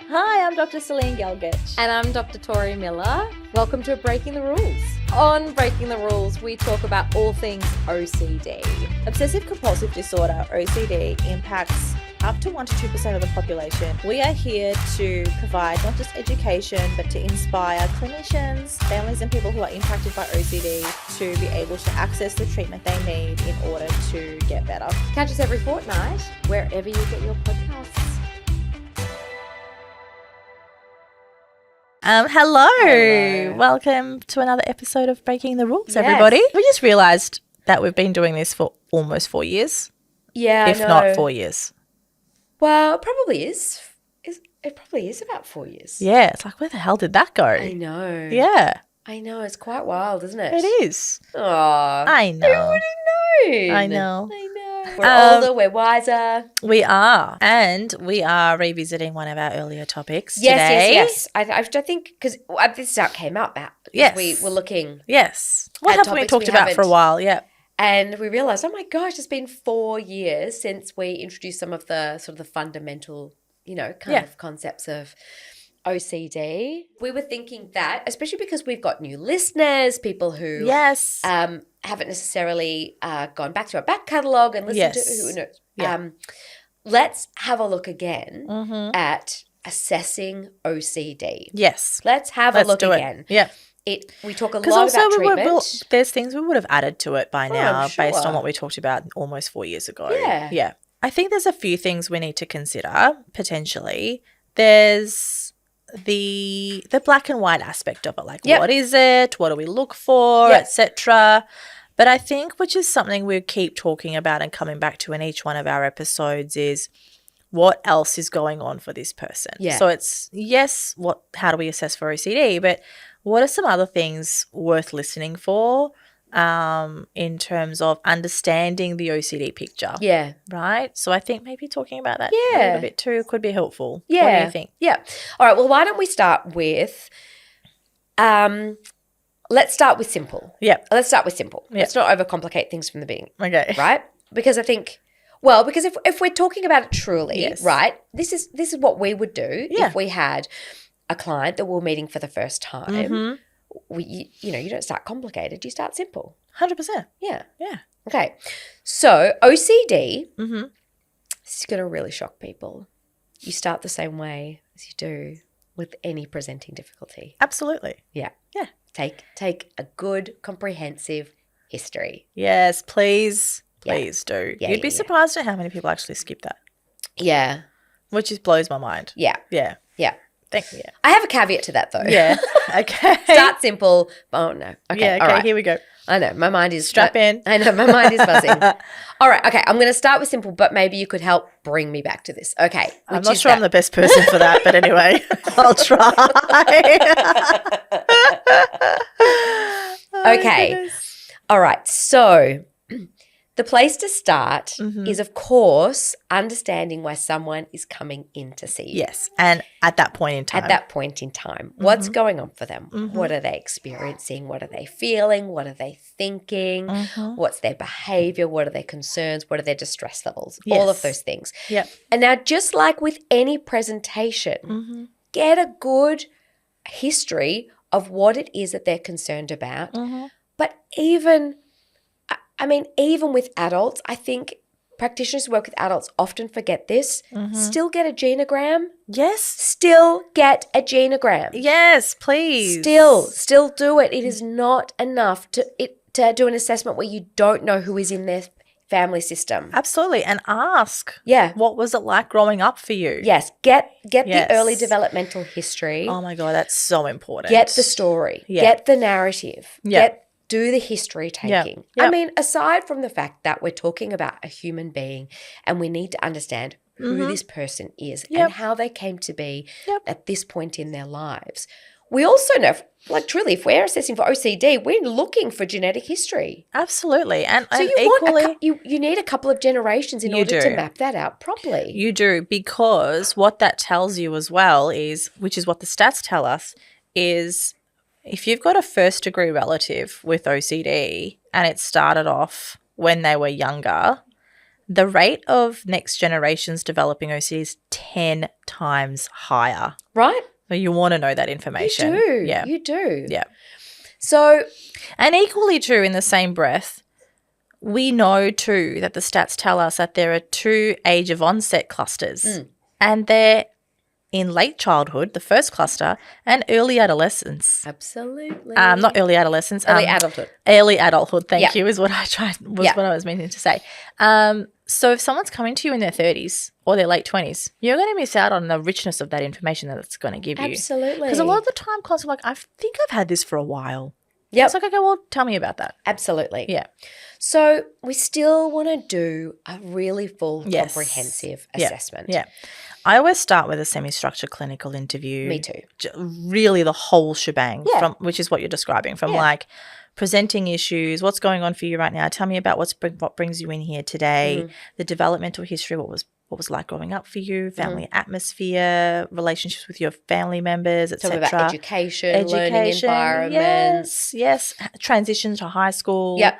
Hi, I'm Dr. Celin Gelgec. And I'm Dr. Tori Miller. Welcome to Breaking the Rules. On Breaking the Rules, we talk about all things OCD. Obsessive compulsive disorder, OCD, impacts up to 1 to 2% of the population. We are here to provide not just education, but to inspire clinicians, families and people who are impacted by OCD to be able to access the treatment they need in order to get better. Catch us every fortnight, wherever you get your podcasts. Hello. Welcome to another episode of Breaking the Rules, everybody. We just realised that we've been doing this for almost 4 years. Yeah, if not 4 years. Well, it probably is. It probably is about 4 years. Yeah, it's like, where the hell did that go? I know. Yeah. I know. It's quite wild, isn't it? It is. Oh, I know. Who would have known? I know. We're older, we're wiser. We are. And we are revisiting one of our earlier topics today. Yes. I think because this is how it came up. Yes. We were looking. Yes. What haven't we talked about for a while? Yeah. And we realised, oh my gosh, it's been 4 years since we introduced some of the sort of the fundamental, kind of concepts of OCD. We were thinking that, especially because we've got new listeners, people who haven't necessarily gone back to our back catalogue and listened to who knows. Yeah. Let's have a look again at assessing OCD. Yes. Let's have a look again. Yeah. We talk a lot about treatment. There's things we would have added to it by now based on what we talked about almost 4 years ago. Yeah. I think there's a few things we need to consider potentially. There's the black and white aspect of it, like what is it, what do we look for, etc. But I think, which is something we keep talking about and coming back to in each one of our episodes, is what else is going on for this person. Yeah. So it's how do we assess for OCD, but what are some other things worth listening for in terms of understanding the OCD picture? Yeah. Right? So I think maybe talking about that a little bit too could be helpful. Yeah. What do you think? Yeah. All right. Well, why don't we start with let's start with simple. Yeah. Let's start with simple. Yeah. Let's not overcomplicate things from the beginning. Okay. Right? Because I think because if we're talking about it truly, right, this is what we would do if we had a client that we're meeting for the first time. You don't start complicated, you start simple. 100%. Yeah. Okay. So OCD, this is going to really shock people. You start the same way as you do with any presenting difficulty. Absolutely. Yeah. Take a good comprehensive history. Yes, please. Please do. Yeah, You'd be surprised at how many people actually skip that. Yeah. Which blows my mind. Yeah. Thank you. I have a caveat to that though. Yeah. Okay. Start simple. Oh no. Okay. Yeah, okay, all right. Here we go. I know. My mind is strap in. I know. My mind is buzzing. All right. Okay. I'm going to start with simple, but maybe you could help bring me back to this. Okay. I'm not sure I'm the best person for that, but anyway, I'll try. Okay. Goodness. All right. So the place to start is, of course, understanding why someone is coming in to see you. Yes, and at that point in time. What's going on for them? What are they experiencing? What are they feeling? What are they thinking? What's their behavior? What are their concerns? What are their distress levels? Yes. All of those things. Yep. And now, just like with any presentation, get a good history of what it is that they're concerned about. But even with adults, I think practitioners who work with adults often forget this. Still get a genogram. Yes. Still get a genogram. Yes, please. Still do it. It is not enough to do an assessment where you don't know who is in their family system. Absolutely. And ask. Yeah. What was it like growing up for you? Yes. Get the early developmental history. Oh my God, that's so important. Get the story. Yeah. Get the narrative. Yeah. Do the history taking. Yep. I mean, aside from the fact that we're talking about a human being and we need to understand who this person is and how they came to be at this point in their lives. We also know, truly, if we're assessing for OCD, we're looking for genetic history. Absolutely. And so you need a couple of generations in order to map that out properly. You do, because what that tells you as well is, which is what the stats tell us, is if you've got a first-degree relative with OCD and it started off when they were younger, the rate of next generations developing OCD is 10 times higher. Right. So you want to know that information. You do. Yeah. You do. Yeah. So. And equally true in the same breath, we know too that the stats tell us that there are 2 age of onset clusters and they're in late childhood, the first cluster, and early adolescence. Absolutely. Not early adolescence. Early adulthood. Early adulthood, thank you, is what what I was meaning to say. So if someone's coming to you in their 30s or their late 20s, you're going to miss out on the richness of that information that it's going to give you. Absolutely. Because a lot of the time, clients are like, I think I've had this for a while. Yeah. It's like, okay, well, tell me about that. Absolutely. Yeah. So we still want to do a really full, comprehensive assessment. Yeah. I always start with a semi-structured clinical interview. Me too. Really the whole shebang, which is what you're describing, from like presenting issues, what's going on for you right now, tell me about what brings you in here today, the developmental history, what was like growing up for you, family atmosphere, relationships with your family members, etc. Talk about education, learning environments. Yes. Transition to high school. Yep.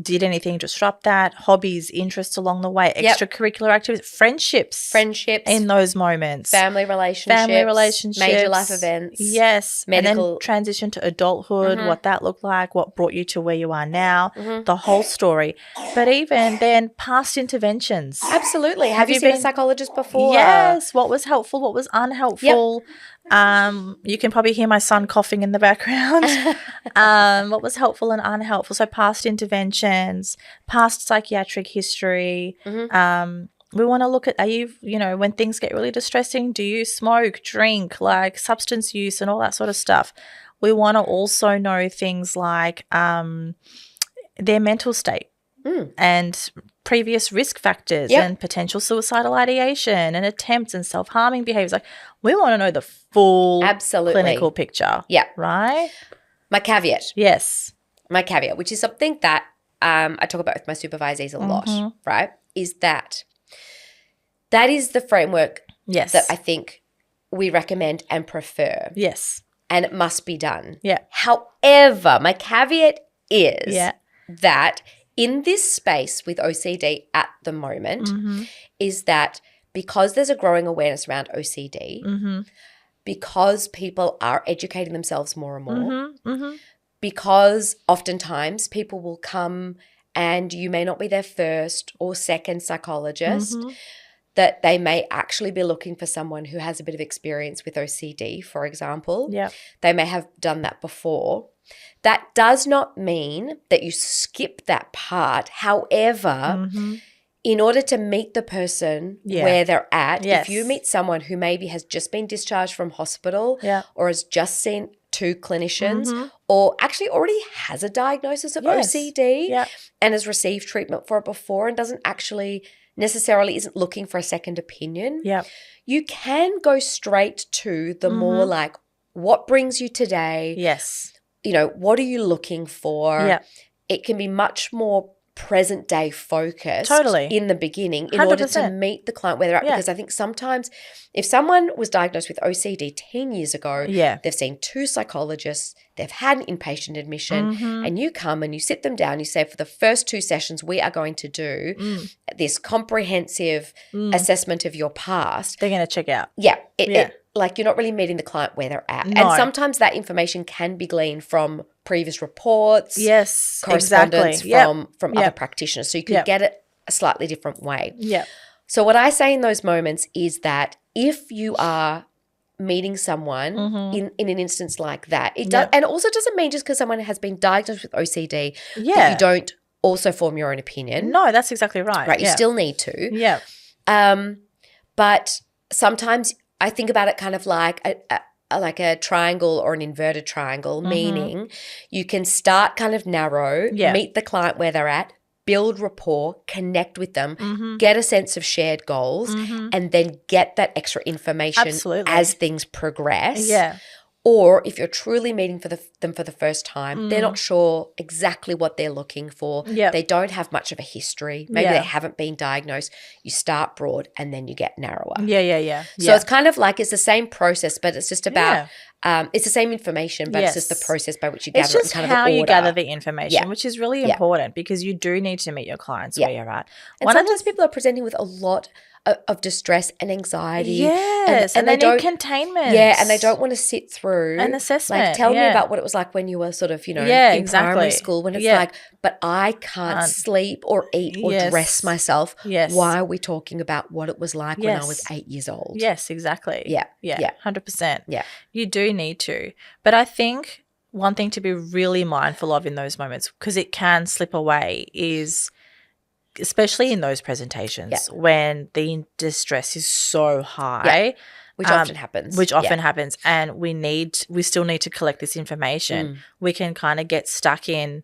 Did anything disrupt that? Hobbies, interests along the way, extracurricular activities, friendships in those moments, family relationships, major life events, medical, and then transition to adulthood, what that looked like, what brought you to where you are now, the whole story. But even then, past interventions. Absolutely. Have you seen a psychologist before? Yes. What was helpful? What was unhelpful? You can probably hear my son coughing in the background. What was helpful and unhelpful. So past interventions, past psychiatric history. We want to look at, when things get really distressing, do you smoke, drink, like substance use and all that sort of stuff. We want to also know things like their mental state and previous risk factors and potential suicidal ideation and attempts and self-harming behaviors. Like, we want to know the full clinical picture. Yeah. Right? My caveat. Yes. My caveat, which is something that I talk about with my supervisees a lot, right, is that is the framework that I think we recommend and prefer. Yes. And it must be done. Yeah. However, my caveat is that in this space with OCD at the moment is that because there's a growing awareness around OCD, because people are educating themselves more and more, because oftentimes people will come and you may not be their first or second psychologist, that they may actually be looking for someone who has a bit of experience with OCD, for example. Yeah. They may have done that before. That does not mean that you skip that part. However, in order to meet the person where they're at, if you meet someone who maybe has just been discharged from hospital or has just seen 2 clinicians or actually already has a diagnosis of OCD and has received treatment for it before and doesn't actually necessarily isn't looking for a second opinion, you can go straight to the more like, what brings you today? Yes. What are you looking for? Yeah. It can be much more present day focused in the beginning in 100%. Order to meet the client where they're at. Because I think sometimes if someone was diagnosed with OCD 10 years ago, they've seen 2 psychologists, they've had an inpatient admission, and you come and you sit them down, you say, for the first 2 sessions, we are going to do this comprehensive assessment of your past. They're going to check out. Yeah. Like, you're not really meeting the client where they're at. No. And sometimes that information can be gleaned from previous reports, correspondence from other practitioners. So you could get it a slightly different way. Yeah. So what I say in those moments is that if you are meeting someone in an instance like that, it does, and it also doesn't mean just because someone has been diagnosed with OCD that you don't also form your own opinion. No, that's exactly right. Right. You still need to. Yeah. But sometimes I think about it kind of like a triangle or an inverted triangle, meaning you can start kind of narrow, meet the client where they're at, build rapport, connect with them, get a sense of shared goals, and then get that extra information as things progress. Yeah. Or if you're truly meeting them for the first time, they're not sure exactly what they're looking for. They don't have much of a history. Maybe they haven't been diagnosed. You start broad and then you get narrower. So it's kind of like it's the same process, but it's just about it's the same information, but it's just the process by which you gather it. It's just kind of how you gather the information, which is really important because you do need to meet your clients where you're at. And sometimes people are presenting with a lot of distress and anxiety. Yes, and they need containment. Yeah, and they don't want to sit through an assessment. Like, tell me about what it was like when you were sort of, in primary school when it's like, but I can't sleep or eat or dress myself. Why are we talking about what it was like when I was 8 years old? Yes, exactly. Yeah. 100%. Yeah. You do need to. But I think one thing to be really mindful of in those moments, because it can slip away, is – especially in those presentations when the distress is so high. Which often happens. Happens. And we still need to collect this information. We can kind of get stuck in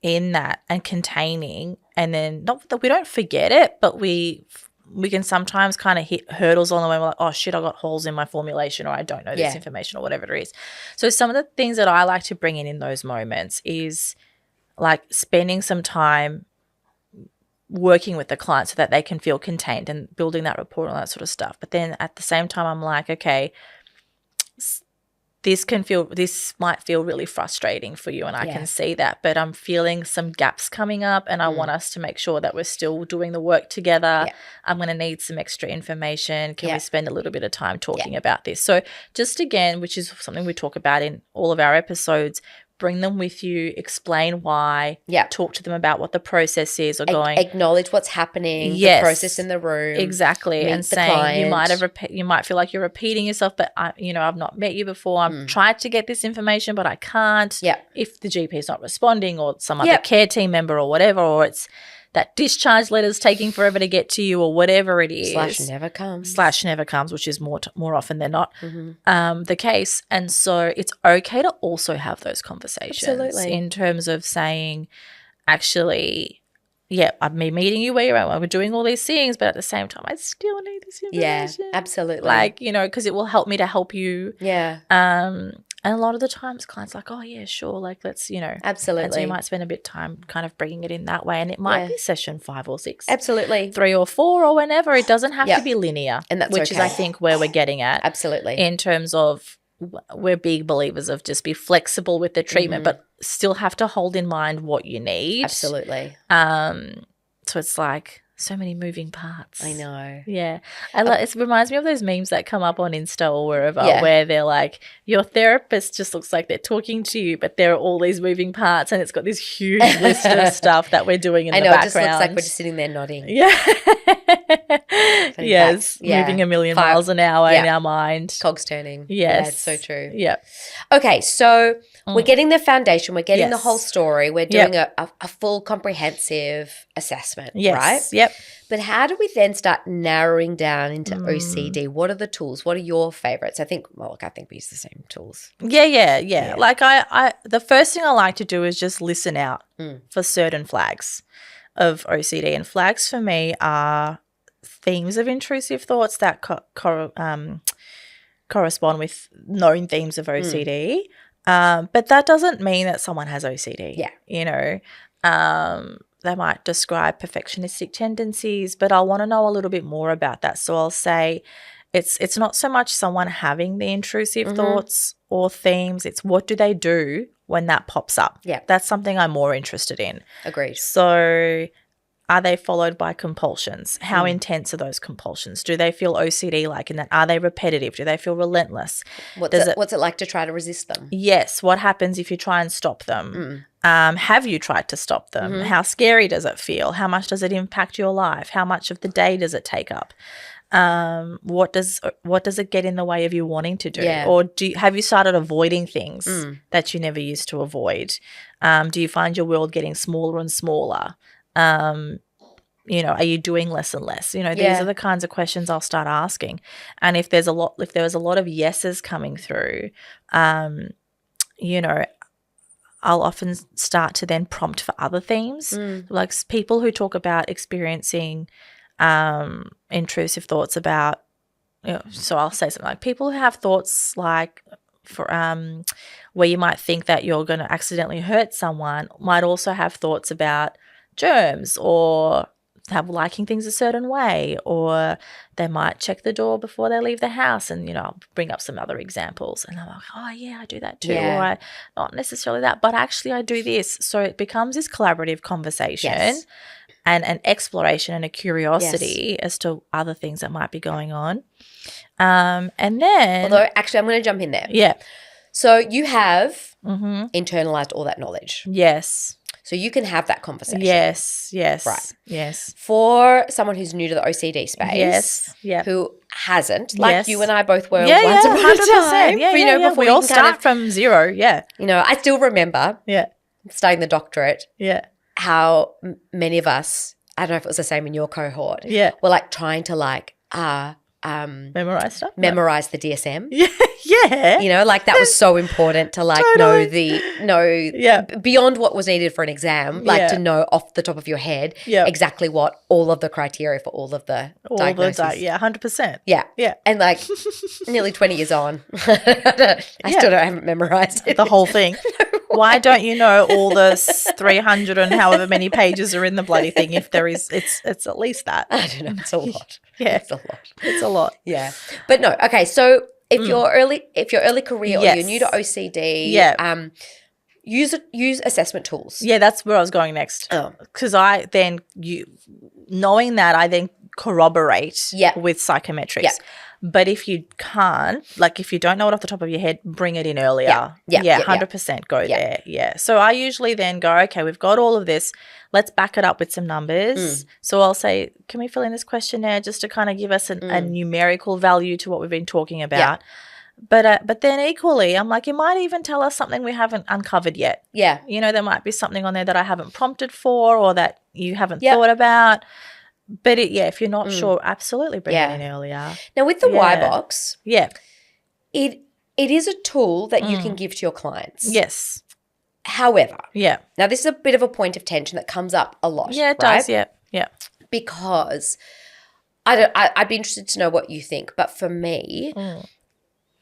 that and containing, and then not that we don't forget it, but we can sometimes kind of hit hurdles on the way. We're like, oh shit, I got holes in my formulation, or I don't know this information, or whatever it is. So some of the things that I like to bring in those moments is like spending some time working with the client so that they can feel contained and building that rapport and that sort of stuff. But then at the same time, I'm like, okay, this might feel really frustrating for you, and I can see that, but I'm feeling some gaps coming up, and I want us to make sure that we're still doing the work together. I'm going to need some extra information. Can we spend a little bit of time talking about this? So just again, which is something we talk about in all of our episodes, bring them with you, explain why, talk to them about what the process is, or acknowledge what's happening, the process in the room. Exactly. And saying you might feel like you're repeating yourself, but I've not met you before. I've tried to get this information, but I can't. If the GP is not responding, or some other care team member or whatever, or it's that discharge letter's taking forever to get to you, or whatever it is. Never comes, which is more often than not the case. And so it's okay to also have those conversations. Absolutely. In terms of saying, actually, I'm meeting you where you're at. We're doing all these things, but at the same time, I still need this information. Yeah, absolutely. Like, because it will help me to help you. Yeah. And a lot of the times clients are like, oh, yeah, sure, like let's, Absolutely. And so you might spend a bit of time kind of bringing it in that way, and it might be session 5 or 6. Absolutely. 3 or 4 or whenever. It doesn't have to be linear. And that's which is, I think, where we're getting at. Absolutely. In terms of we're big believers of just be flexible with the treatment, but still have to hold in mind what you need. Absolutely. So it's like so many moving parts. I know. Yeah. It reminds me of those memes that come up on Insta or wherever where they're like, your therapist just looks like they're talking to you, but there are all these moving parts, and it's got this huge list of stuff that we're doing in the background. I know, it just looks like we're just sitting there nodding. Yeah. Yes. Moving a million miles an hour in our mind. Cogs turning. Yes. Yeah, it's so true. Yeah. Okay, so we're getting the foundation. We're getting the whole story. We're doing a full comprehensive assessment, right? Yep. But how do we then start narrowing down into OCD? What are the tools? What are your favorites? I think we use the same tools. Yeah. Like I the first thing I like to do is just listen out for certain flags of OCD. And flags for me are themes of intrusive thoughts that correspond with known themes of OCD. But that doesn't mean that someone has OCD. Yeah. They might describe perfectionistic tendencies, but I'll want to know a little bit more about that. So I'll say it's not so much someone having the intrusive thoughts or themes, it's what do they do when that pops up. Yeah. That's something I'm more interested in. Agreed. So are they followed by compulsions? How intense are those compulsions? Do they feel OCD-like in that? Are they repetitive? Do they feel relentless? What's it like to try to resist them? Yes. What happens if you try and stop them? Have you tried to stop them? How scary does it feel? How much does it impact your life? How much of the day does it take up? What does it get in the way of you wanting to do? Yeah. Or have you started avoiding things that you never used to avoid? Do you find your world getting smaller and smaller? Are you doing less and less? These are the kinds of questions I'll start asking. And if there was a lot of yeses coming through, I'll often start to then prompt for other themes, like people who talk about experiencing intrusive thoughts about, so I'll say something like people who have thoughts like where you might think that you're going to accidentally hurt someone might also have thoughts about germs or have liking things a certain way, or they might check the door before they leave the house, and I'll bring up some other examples and I'm like, oh yeah, I do that too, or I not necessarily that, but actually I do this. So it becomes this collaborative conversation and an exploration and a curiosity as to other things that might be going on. And then, although actually I'm going to jump in there. Yeah. So you have internalized all that knowledge. Yes. So you can have that conversation. Yes. Right. Yes. For someone who's new to the OCD space, who hasn't, like you and I both were once upon a time. Before we all start from zero. Yeah. I still remember studying the doctorate. Yeah. How many of us, I don't know if it was the same in your cohort, were like trying to memorize stuff, memorize the DSM. Yeah. Like that was so important to know beyond what was needed for an exam, to know off the top of your head exactly what all of the criteria for all of the diagnoses. 100%. Yeah. And like nearly 20 years on, I haven't memorized it. The whole thing. Why don't you know all the 300 and however many pages are in the bloody thing? If there is, it's at least that. I don't know. It's a lot. It's a lot. It's a lot. Yeah. But no. Okay. So if you're early career or you're new to OCD, use assessment tools. Yeah, that's where I was going next. Because knowing that, I then corroborate with psychometrics. Yeah. But if you can't, like if you don't know it off the top of your head, bring it in earlier. 100% go there. Yeah. So I usually then go, okay, we've got all of this. Let's back it up with some numbers. So I'll say, can we fill in this questionnaire just to kind of give us a numerical value to what we've been talking about? But then equally, I'm like, it might even tell us something we haven't uncovered yet. Yeah. There might be something on there that I haven't prompted for or that you haven't thought about. But if you're not sure, absolutely bring it in earlier. Now with the Y-BOCS, it is a tool that you can give to your clients. Yes. However, now this is a bit of a point of tension that comes up a lot. Yeah, it does. Yeah. Because I'd be interested to know what you think, but for me,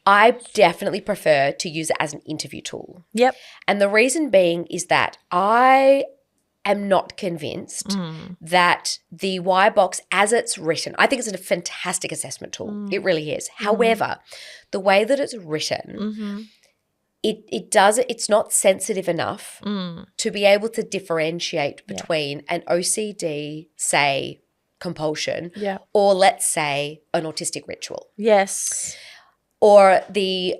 I definitely prefer to use it as an interview tool. Yep. And the reason being is that I am not convinced that the Y-BOCS as it's written, I think it's a fantastic assessment tool. It really is. However, the way that it's written, it's not sensitive enough to be able to differentiate between an OCD, say, compulsion, or let's say an autistic ritual. Yes. Or the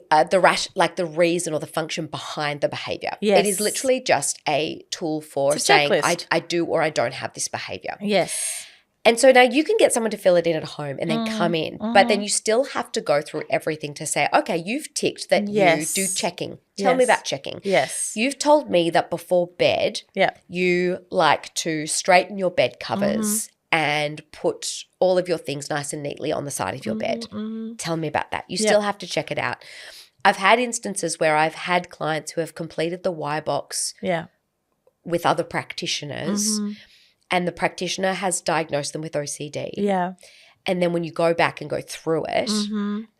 reason or the function behind the behavior. Yes. It is literally just a tool for saying I do or I don't have this behavior. Yes. And so now you can get someone to fill it in at home and then come in, but then you still have to go through everything to say, okay, you've ticked that you do checking. Tell me about checking. Yes. You've told me that before bed you like to straighten your bed covers and put all of your things nice and neatly on the side of your bed. Tell me about that. You still have to check it out. I've had instances where I've had clients who have completed the Y-BOCS with other practitioners and the practitioner has diagnosed them with OCD. Yeah. And then when you go back and go through it,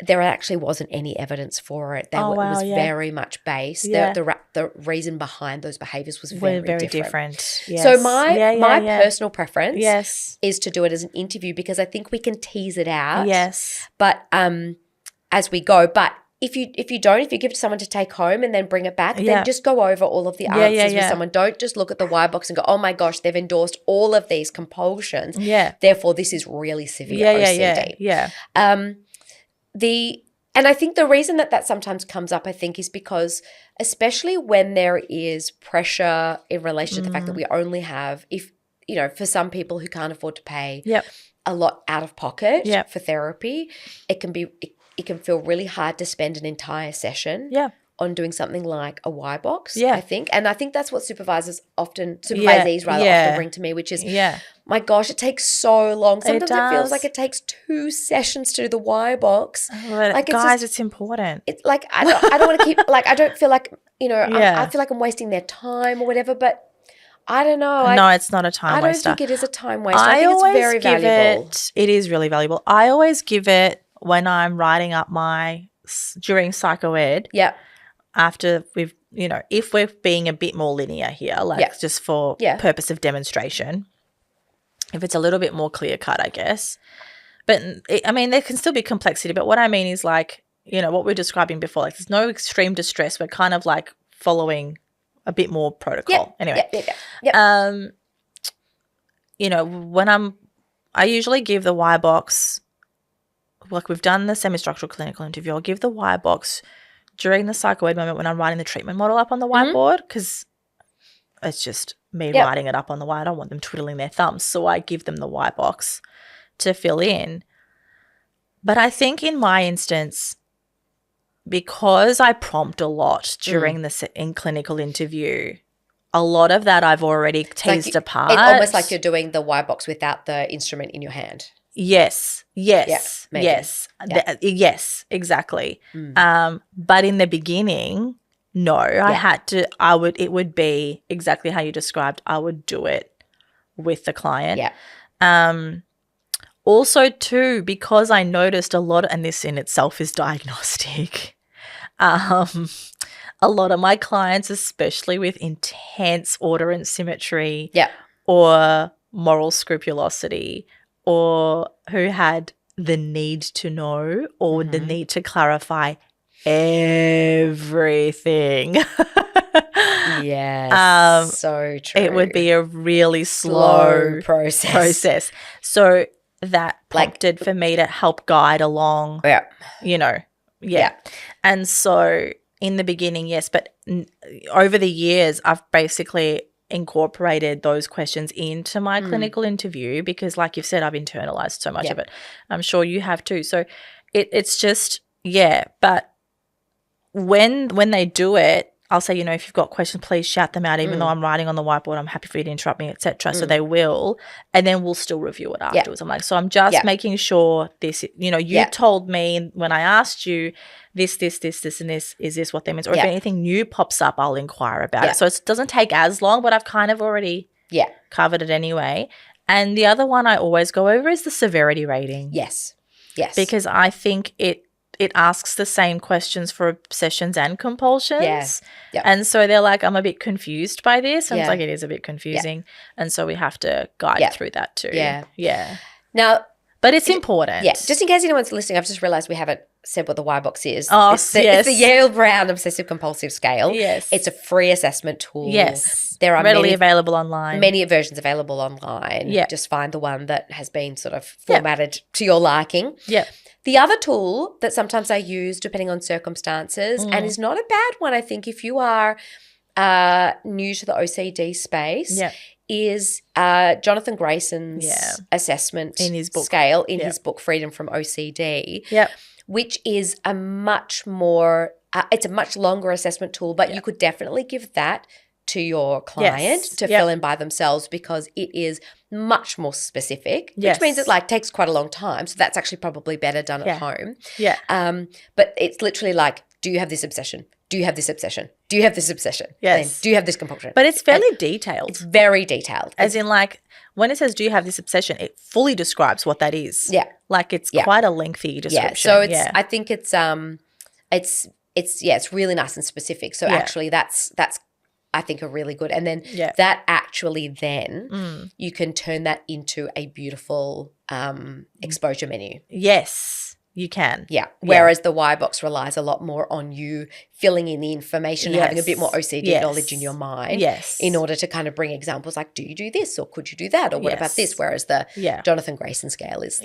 there actually wasn't any evidence for it. It was very much based. Yeah. The reason behind those behaviors was very different. Yes. So my personal preference is to do it as an interview because I think we can tease it out. Yes. But as we go, but if you give it to someone to take home and then bring it back, then just go over all of the answers with someone. Don't just look at the Y-BOCS and go, oh my gosh, they've endorsed all of these compulsions. Yeah. Therefore, this is really severe OCD. Yeah. And I think the reason that sometimes comes up, I think, is because especially when there is pressure in relation to the fact that we only have, for some people who can't afford to pay a lot out of pocket for therapy, it can feel really hard to spend an entire session on doing something like a Y-BOCS, I think. And I think that's what supervisees often bring to me, which is, my gosh, it takes so long. Sometimes it feels like it takes 2 sessions to do the Y-BOCS. It's important. It's like, I don't want to keep, I don't feel like, I feel like I'm wasting their time or whatever, but I don't know. No, it's not a time waster. I don't think it is a time waster. I think it's very valuable. It is really valuable. I always give it when I'm writing up my during psychoed. Yeah. After we've, if we're being a bit more linear here, just for purpose of demonstration, if it's a little bit more clear cut, I guess. But there can still be complexity. But what I mean is what we're describing before, there's no extreme distress. We're kind of following a bit more protocol. Anyway, when I usually give the Y-BOCS, we've done the semi-structural clinical interview. I'll give the Y-BOCS during the psychoed moment when I'm writing the treatment model up on the whiteboard, because it's just me writing it up on the white. I don't want them twiddling their thumbs. So I give them the Y-BOCS to fill in. But I think in my instance, because I prompt a lot during in clinical interview, a lot of that I've already teased apart. It's almost like you're doing the Y-BOCS without the instrument in your hand. Yes, exactly. But in the beginning, no, I had to. It would be exactly how you described. I would do it with the client. Yeah. Also, too, because I noticed a lot, and this in itself is diagnostic. A lot of my clients, especially with intense order and symmetry, or moral scrupulosity, or who had the need to know or the need to clarify everything. Yes, so true. It would be a really slow process. So that prompted for me to help guide along, And so in the beginning, yes, but over the years, I've basically incorporated those questions into my clinical interview because, like you've said, I've internalized so much of it. I'm sure you have too. So it's just, but when they do it, I'll say, if you've got questions, please shout them out, even though I'm writing on the whiteboard. I'm happy for you to interrupt me, etc. So they will, and then we'll still review it afterwards. I'm like, so I'm just making sure this, you told me when I asked you this, and this, is this what that means? Or if anything new pops up, I'll inquire about it. So it doesn't take as long, but I've kind of already covered it anyway. And the other one I always go over is the severity rating. Yes. Because I think it asks the same questions for obsessions and compulsions. And so they're like, I'm a bit confused by this. And it's like, it is a bit confusing. And so we have to guide through that too. Now, but it's important. Just in case anyone's listening, I've just realised we haven't said what the Y-BOCS is. Oh, it's the Yale-Brown Obsessive Compulsive Scale. Yes. It's a free assessment tool. Yes. There are readily available online. Many versions available online. Just find the one that has been sort of formatted to your liking. The other tool that sometimes I use, depending on circumstances, and is not a bad one, I think, if you are new to the OCD space, is Jonathan Grayson's assessment in his book. Scale in his book Freedom from OCD, which is a much more it's a much longer assessment tool, but you could definitely give that to your client to fill in by themselves because it is much more specific, which means it takes quite a long time. So that's actually probably better done at home. But it's literally like, do you have this obsession? Do you have this obsession? Do you have this obsession? Yes. Do you have this compulsion? But it's fairly detailed. It's very detailed. As in when it says, do you have this obsession, it fully describes what that is. It's quite a lengthy description. So I think it's really nice and specific. So actually that's I think are really good. And then that actually then you can turn that into a beautiful exposure menu. Yes, you can. Whereas the Y-BOCS relies a lot more on you filling in the information and having a bit more OCD knowledge in your mind in order to kind of bring examples like, do you do this or could you do that or what about this? Whereas the Jonathan Grayson scale is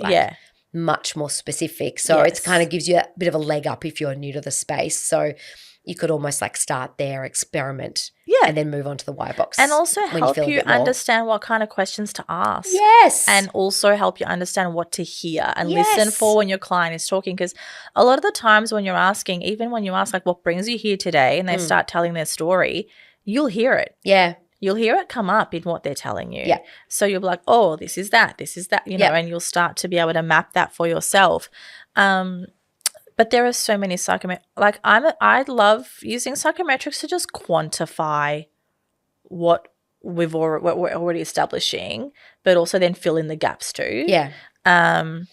much more specific. So it kind of gives you a bit of a leg up if you're new to the space. So you could almost start there, experiment, and then move on to the Y-BOCS. And also help you understand what kind of questions to ask. Yes. And also help you understand what to hear and listen for when your client is talking. Because a lot of the times when you're asking, even when you ask what brings you here today and they start telling their story, you'll hear it. Yeah. You'll hear it come up in what they're telling you. Yeah. So you'll be like, oh, this is that, and you'll start to be able to map that for yourself. But there are so many psychometrics. I love using psychometrics to just quantify what we're already establishing, but also then fill in the gaps too. Yeah. And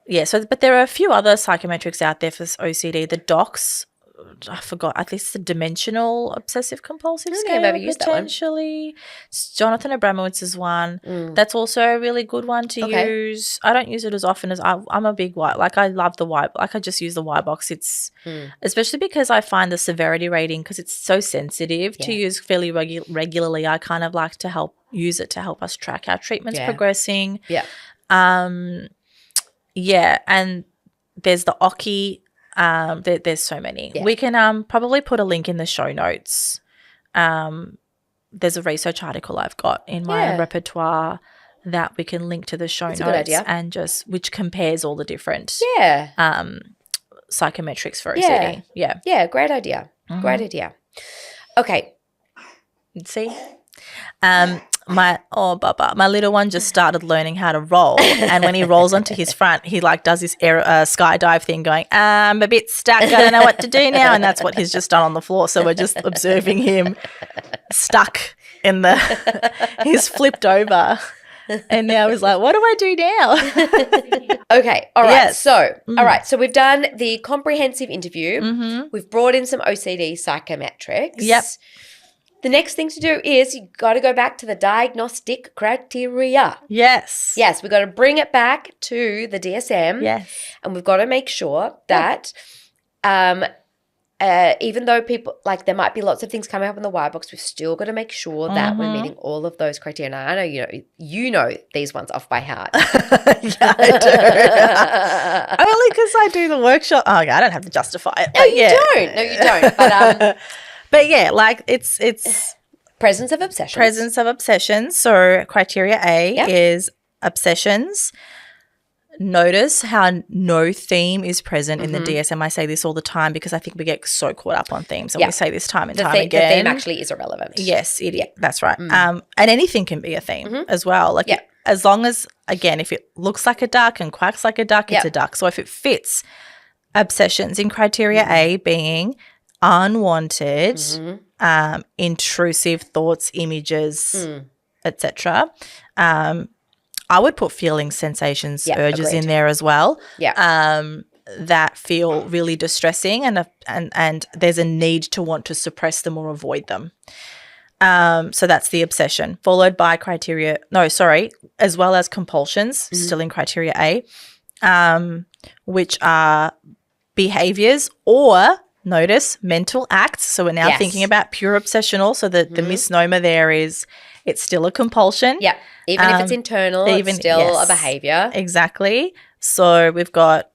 Yeah, but there are a few other psychometrics out there for OCD. The DOCS, I forgot, at least the dimensional obsessive compulsive scale, I've ever used potentially. That one. Jonathan Abramowitz's one. That's also a really good one to use. I don't use it as often as I'm a big I love the I just use the Y-BOCS. It's especially because I find the severity rating, because it's so sensitive to use fairly regularly. I kind of like to use it to help us track our treatments progressing. Yeah. Yeah, and there's the OCI. There's so many. Yeah. We can probably put a link in the show notes. There's a research article I've got in my repertoire that we can link to the show notes, and which compares all the different psychometrics for OCD. Yeah, great idea. Great idea. Okay. See? My little one just started learning how to roll, and when he rolls onto his front, he does this skydive thing, going, I'm a bit stuck, I don't know what to do now, and that's what he's just done on the floor. So we're just observing him stuck in he's flipped over, and now he's like, what do I do now? Okay, all right. Yes. So, all right, so we've done the comprehensive interview. We've brought in some OCD psychometrics. Yep. The next thing to do is you got to go back to the diagnostic criteria. Yes. Yes, we've got to bring it back to the DSM. Yes. And we've got to make sure that even though people, there might be lots of things coming up in the Y-BOCS, we've still got to make sure that we're meeting all of those criteria. Now, I know you know these ones off by heart. Yeah, I do. Only because I do the workshop. Oh, yeah, I don't have to justify it. No, you don't. No, you don't. But but yeah, it's presence of obsessions. Presence of obsessions. So criteria A is obsessions. Notice how no theme is present in the DSM. I say this all the time because I think we get so caught up on themes, and we say this time and time again. The theme actually is irrelevant. Yes, that's right. And anything can be a theme as well. As long as, again, if it looks like a duck and quacks like a duck, it's a duck. So if it fits obsessions in criteria A being unwanted, intrusive thoughts, images, etc. I would put feelings, sensations, urges in there as well. That feel really distressing, and there's a need to want to suppress them or avoid them. So that's the obsession, followed by as well as compulsions, still in criteria A, which are behaviors or notice mental acts. So we're now thinking about pure obsessional. So the misnomer there is it's still a compulsion. Yeah. Even if it's internal, it's still a behavior. Exactly. So we've got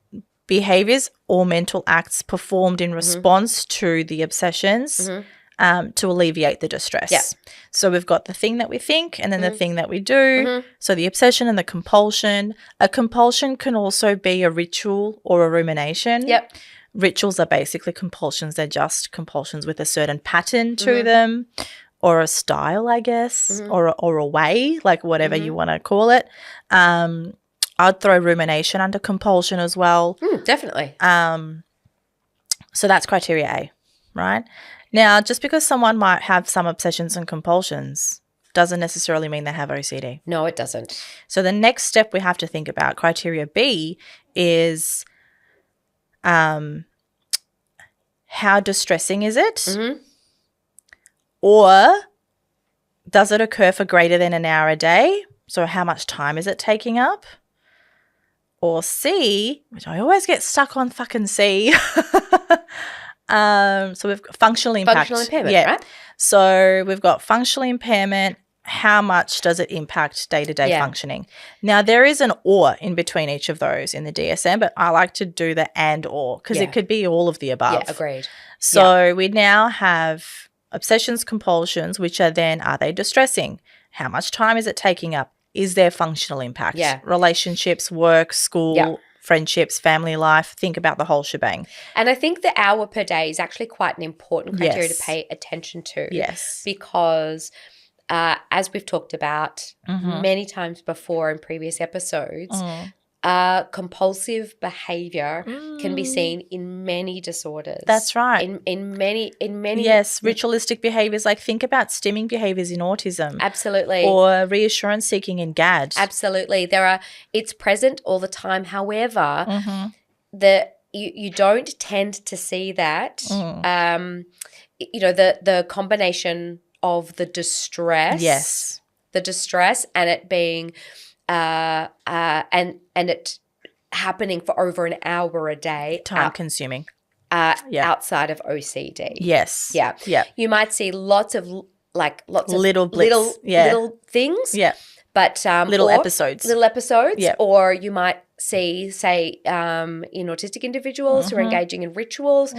behaviors or mental acts performed in response to the obsessions to alleviate the distress. Yeah. So we've got the thing that we think and then the thing that we do. So the obsession and the compulsion. A compulsion can also be a ritual or a rumination. Yep. Rituals are basically compulsions. They're just compulsions with a certain pattern to them, or a style, I guess, or a way, whatever you want to call it. I'd throw rumination under compulsion as well. Definitely. So that's criteria A, right? Now, just because someone might have some obsessions and compulsions doesn't necessarily mean they have OCD. No, it doesn't. So the next step we have to think about, criteria B, is how distressing is it? Or does it occur for greater than an hour a day? So how much time is it taking up? Or C, which I always get stuck on fucking C. So we've got functional impact. Functional impairment, right? So we've got functional impairment. How much does it impact day-to-day functioning? Now, there is an or in between each of those in the DSM, but I like to do the and or because it could be all of the above. Yeah, agreed. So we now have obsessions, compulsions, which are they distressing? How much time is it taking up? Is there functional impact? Yeah. Relationships, work, school, friendships, family life. Think about the whole shebang. And I think the hour per day is actually quite an important criteria to pay attention to. Yes. Because as we've talked about many times before in previous episodes, compulsive behavior can be seen in many disorders. That's right. In many. Yes, ritualistic behaviors, like think about stimming behaviors in autism. Absolutely. Or reassurance seeking in GAD. Absolutely. It's present all the time. However, you don't tend to see that. The combination of the distress. Yes. The distress and it being and it happening for over an hour a day. Time consuming. Outside of OCD. Yes. Yeah. Yeah. You might see lots of little blips. little things. Yeah. But little episodes. Yeah. Or you might see, say, in autistic individuals who are engaging in rituals.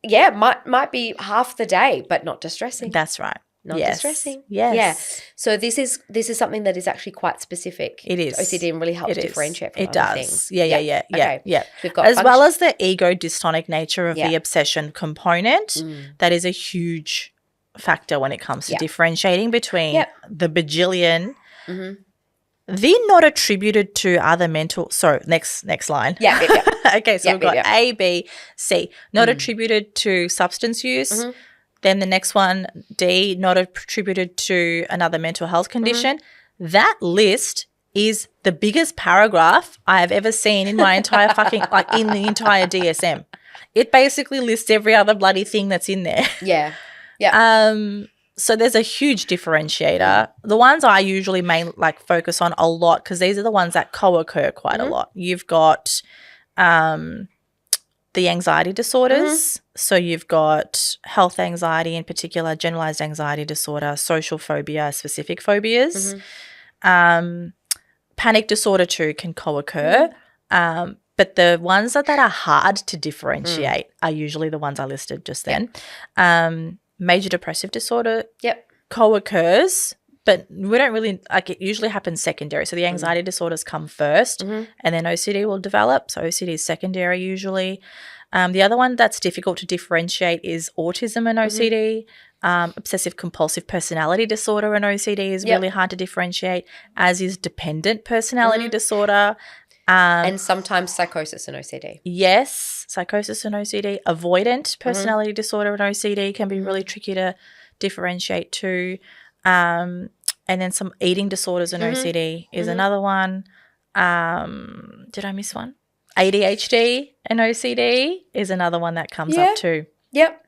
Yeah, might be half the day, but not distressing. That's right. Not distressing. Yes. Yeah. So this is something that is actually quite specific. It is. To OCD and really helps differentiate from other things. Yeah. Okay. Yeah. We've got as well as the ego dystonic nature of the obsession component, that is a huge factor when it comes to differentiating between the bajillion, the not attributed to other mental. So next line. Yeah. Okay, so we've got A, B, C. Not attributed to substance use. Then the next one, D, not attributed to another mental health condition. That list is the biggest paragraph I have ever seen in my entire in the entire DSM. It basically lists every other bloody thing that's in there. Yeah. Yeah. So there's a huge differentiator. The ones I usually focus on a lot, because these are the ones that co-occur quite a lot. You've got the anxiety disorders. So you've got health anxiety in particular, generalized anxiety disorder, social phobia, specific phobias. Panic disorder too can co-occur. But the ones that are hard to differentiate are usually the ones I listed just then. Major depressive disorder co-occurs, but we don't really it usually happens secondary. So the anxiety disorders come first and then OCD will develop. So OCD is secondary usually. The other one that's difficult to differentiate is autism and OCD. Obsessive compulsive personality disorder and OCD is really hard to differentiate, as is dependent personality disorder. And sometimes psychosis and OCD. Yes, psychosis and OCD. Avoidant personality disorder and OCD can be really tricky to differentiate too. And then some eating disorders and OCD is another one. Did I miss one? ADHD and OCD is another one that comes up too. Yep.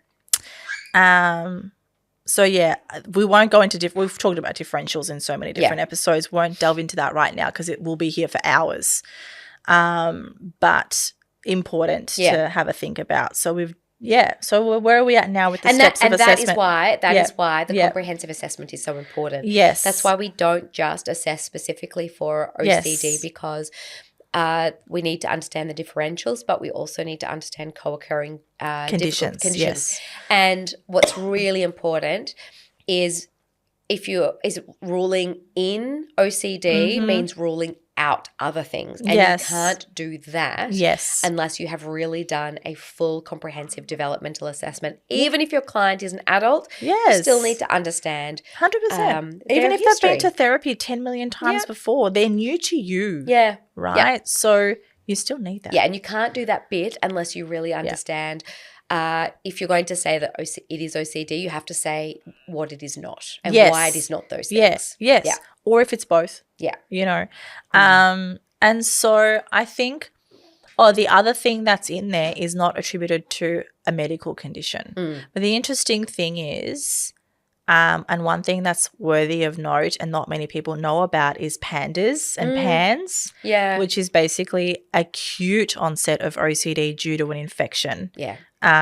So, we won't go into we've talked about differentials in so many different episodes. We won't delve into that right now because it will be here for hours. But important to have a think about. So so where are we at now with the steps of assessment? That is why the comprehensive assessment is so important. Yes. That's why we don't just assess specifically for OCD because we need to understand the differentials, but we also need to understand co-occurring conditions. Yes. And what's really important is ruling in OCD means ruling out other things. And you can't do that unless you have really done a full comprehensive developmental assessment. Even if your client is an adult, you still need to understand 100%. Even if they've been to therapy 10 million times before, they're new to you. Yeah. Right? Yeah. So you still need that. Yeah, and you can't do that bit unless you really understand if you're going to say that it is OCD, you have to say what it is not and why it is not those things. Yes. Yeah. Or if it's both. Yeah. You know. And so I think the other thing that's in there is not attributed to a medical condition. But the interesting thing is, and one thing that's worthy of note and not many people know about is PANDAS and PANS, which is basically acute onset of OCD due to an infection. Yeah.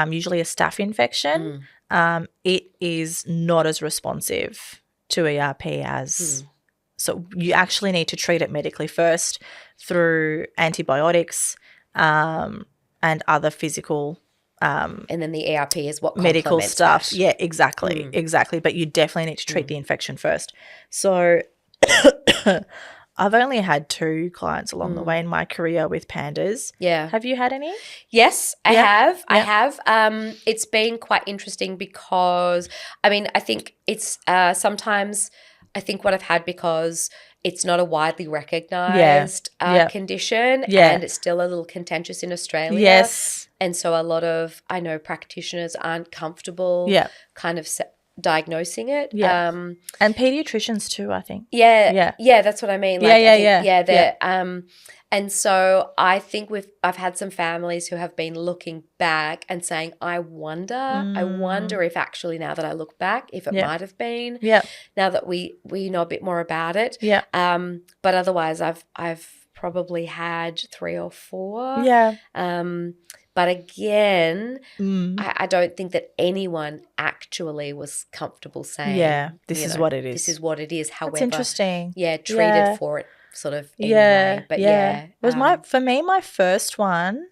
Usually a staph infection. It is not as responsive to ERP as so you actually need to treat it medically first through antibiotics and other physical and then the ERP is what medical stuff. That. Yeah, exactly. But you definitely need to treat the infection first. So I've only had 2 clients along the way in my career with PANDAS. Yeah. Have you had any? Yes, I have. Yeah. I have. It's been quite interesting because, I think it's sometimes I think what I've had, because it's not a widely recognized condition, and it's still a little contentious in Australia. Yes. And so a lot of, I know, practitioners aren't comfortable kind of diagnosing it. Yeah. And pediatricians too, I think. Yeah, that's what I mean. And so I think I've had some families who have been looking back and saying, I wonder if actually, now that I look back, if it might have been. Yeah. Now that we know a bit more about it. Yeah. But otherwise, I've probably had 3 or 4. Yeah. But again, I don't think that anyone actually was comfortable saying, this is what it is. This is what it is. However, that's interesting. Yeah, treated for it sort of anyway. But it was for me, my first one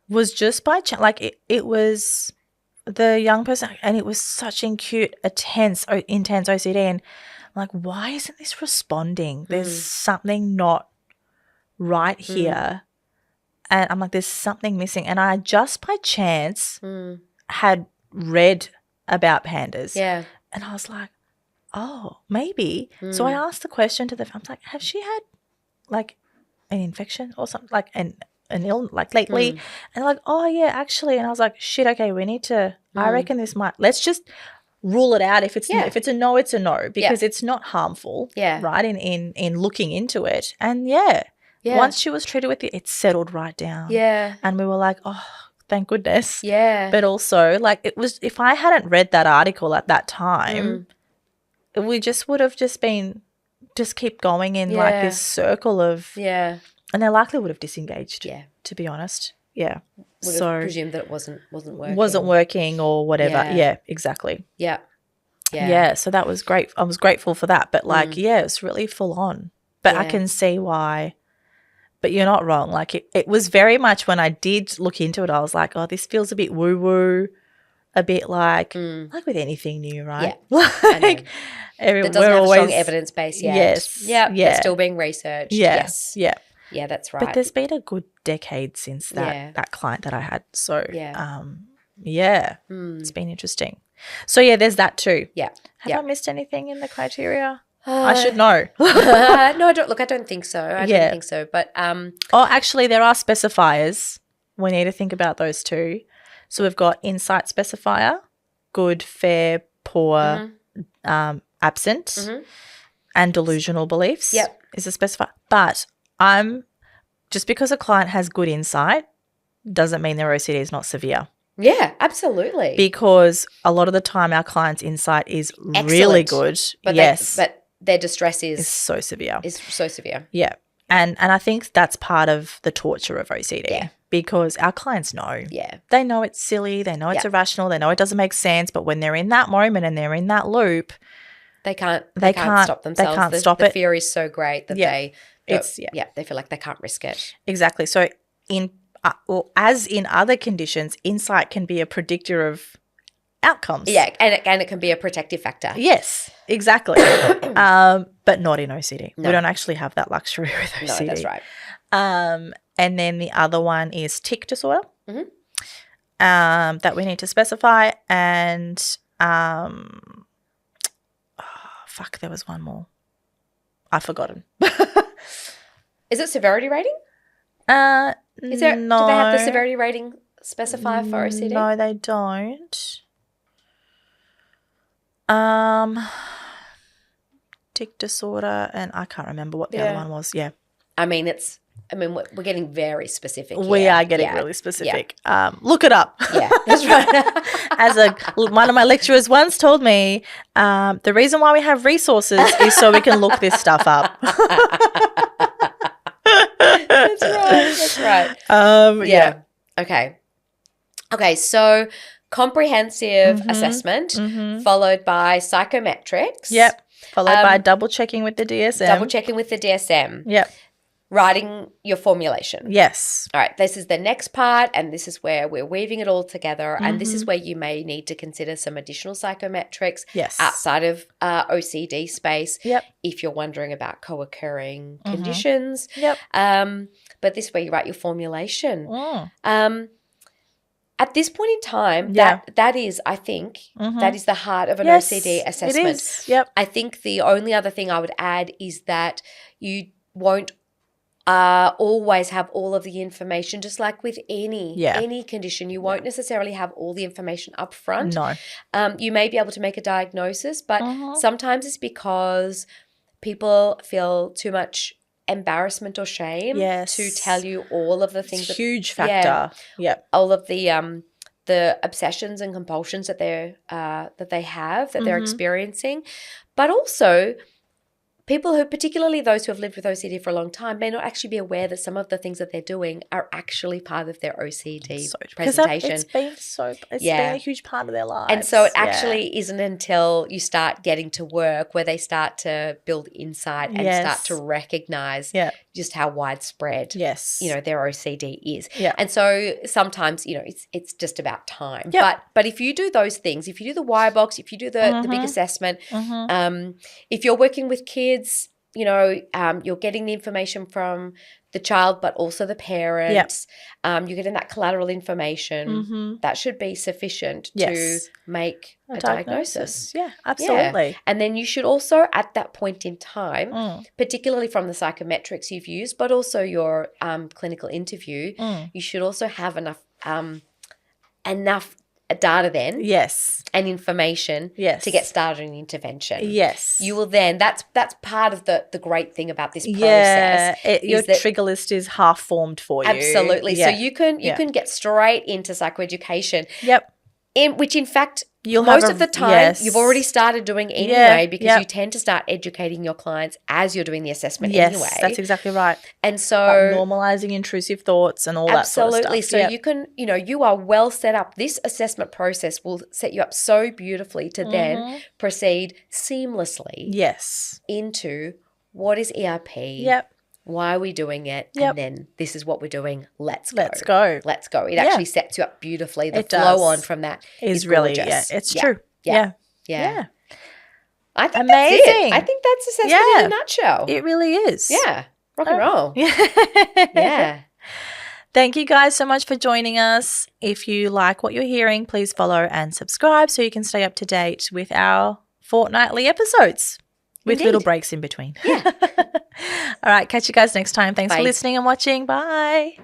was just by chance. Like it was the young person, and it was such intense OCD, and I'm like, why isn't this responding? There's something not right here. And I'm like, there's something missing. And I just by chance had read about pandas. Yeah. And I was like, oh, maybe. So I asked the question to the family, like, have she had like an infection or something, like an ill, like lately? And they're like, oh, yeah, actually. And I was like, shit, okay, we need to, I reckon this might, let's just rule it out. If it's a no, it's a no, because it's not harmful, right, in looking into it. And once she was treated with it settled right down. Yeah. And we were like, oh, thank goodness. Yeah. But also, like, it was, if I hadn't read that article at that time, we just would have just keep going in like this circle of, and they likely would have disengaged, to be honest. Yeah. Would have presumed that it wasn't working. Wasn't working or whatever. Yeah, exactly. Yeah. Yeah. So that was great. I was grateful for that. But like, it's really full on. But I can see why. But you're not wrong. Like it was very much, when I did look into it, I was like, oh, this feels a bit woo-woo, a bit like with anything new, right? Yeah. Like that doesn't have a strong evidence base yet. Yes. Yeah. It's still being researched. Yes. Yeah. Yeah, that's right. But there's been a good decade since that client that I had. So it's been interesting. So there's that too. Yeah. Have I missed anything in the criteria? I should know. No, I don't. Look, I don't think so. I don't think so. But actually, there are specifiers. We need to think about those too. So we've got insight specifier, good, fair, poor, absent, and delusional beliefs. Yep, is a specifier. But just because a client has good insight doesn't mean their OCD is not severe. Yeah, absolutely. Because a lot of the time our client's insight is really good. But but their distress is so severe. Yeah. And I think that's part of the torture of OCD because our clients know. Yeah. They know it's silly. They know it's irrational. They know it doesn't make sense. But when they're in that moment and they're in that loop, they can't stop themselves. They can't stop it. The fear is so great that they feel like they can't risk it. Exactly. So as in other conditions, insight can be a predictor of outcomes. Yeah, and it can be a protective factor. Yes, exactly. But not in OCD. No. We don't actually have that luxury with OCD. No, that's right. And then the other one is tic disorder that we need to specify. And there was one more. I've forgotten. Is it severity rating? No. Do they have the severity rating specifier for OCD? No, they don't. Tic disorder, and I can't remember what the other one was. Yeah. I mean, we're getting very specific here. We are getting really specific. Yeah. Look it up. Yeah, that's right. As one of my lecturers once told me, the reason why we have resources is so we can look this stuff up. That's right. Yeah. Okay, so comprehensive assessment followed by psychometrics. Yep. Followed by double checking with the DSM. Yep. Writing your formulation. Yes. All right. This is the next part, and this is where we're weaving it all together. And this is where you may need to consider some additional psychometrics outside of OCD space. Yep. If you're wondering about co-occurring conditions. Yep. But this is where you write your formulation. at this point in time, that is, I think, that is the heart of an OCD assessment. It is. Yep. I think the only other thing I would add is that you won't always have all of the information, just like with any condition. You won't necessarily have all the information up front. No. You may be able to make a diagnosis, but sometimes it's because people feel too much embarrassment or shame to tell you all of the things. It's a huge factor. All of the obsessions and compulsions that they have, that they're experiencing, but also people who, particularly those who have lived with OCD for a long time, may not actually be aware that some of the things that they're doing are actually part of their OCD presentation. It's been a huge part of their lives. And so it actually isn't until you start getting to work where they start to build insight and start to recognize just how widespread their OCD is. And so sometimes, it's just about time. But if you do those things, if you do the Y-BOCS, if you do the big assessment, if you're working with kids, you're getting the information from the child but also the parents. You're getting that collateral information. That should be sufficient to make a diagnosis. Yeah, absolutely. Yeah. And then you should also, at that point in time, particularly from the psychometrics you've used, but also your clinical interview, you should also have enough data then and information to get started in intervention. You will then, that's part of the great thing about this process. Your trigger list is half formed for you. Absolutely. So you can get straight into psychoeducation. Which in fact most of the time you've already started doing anyway, because you tend to start educating your clients as you're doing the assessment anyway. That's exactly right. And so normalizing intrusive thoughts and all that sort of stuff. Absolutely. So you can, you are well set up. This assessment process will set you up so beautifully to then proceed seamlessly into what is ERP, why are we doing it, and then this is what we're doing. Let's go. It actually sets you up beautifully. The flow on from that is really gorgeous. It's true. Yeah. I think amazing. That's it. I think that's assessment in a nutshell. It really is. Yeah. Rock and roll. Yeah. Thank you guys so much for joining us. If you like what you're hearing, please follow and subscribe so you can stay up to date with our fortnightly episodes with little breaks in between. Yeah. All right. Catch you guys next time. Thanks for listening and watching. Bye.